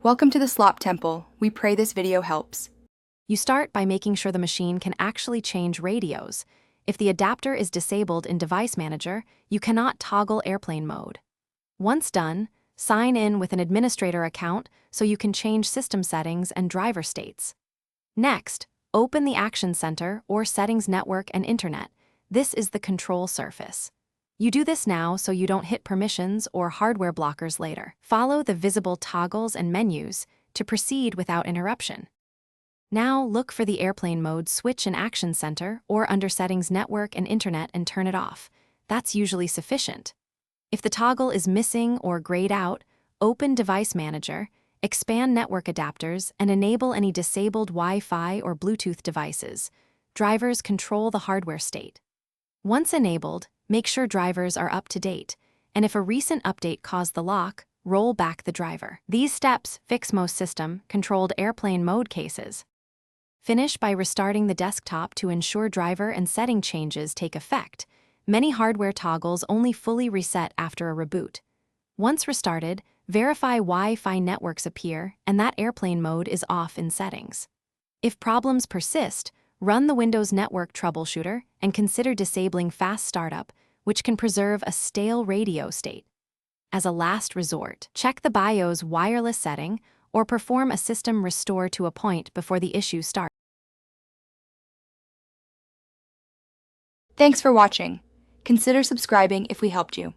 Welcome to the Slop Temple. We pray this video helps. You start by making sure the machine can actually change radios. If the adapter is disabled in Device Manager, you cannot toggle airplane mode. Once done, sign in with an administrator account so you can change system settings and driver states. Next, open the Action Center or Settings Network and Internet. This is the control surface. You do this now so you don't hit permissions or hardware blockers later. Follow the visible toggles and menus to proceed without interruption. Now look for the airplane mode switch in Action Center or under Settings Network and Internet and turn it off. That's usually sufficient. If the toggle is missing or grayed out, open Device Manager, expand network adapters, and enable any disabled Wi-Fi or Bluetooth devices. Drivers control the hardware state. Once enabled, make sure drivers are up to date, and if a recent update caused the lock, roll back the driver. These steps fix most system-controlled airplane mode cases. Finish by restarting the desktop to ensure driver and setting changes take effect. Many hardware toggles only fully reset after a reboot. Once restarted, verify Wi-Fi networks appear and that airplane mode is off in settings. If problems persist, run the Windows Network Troubleshooter and consider disabling Fast Startup, which can preserve a stale radio state. As a last resort, check the BIOS wireless setting or perform a system restore to a point before the issue starts. Thanks for watching. Consider subscribing if we helped you.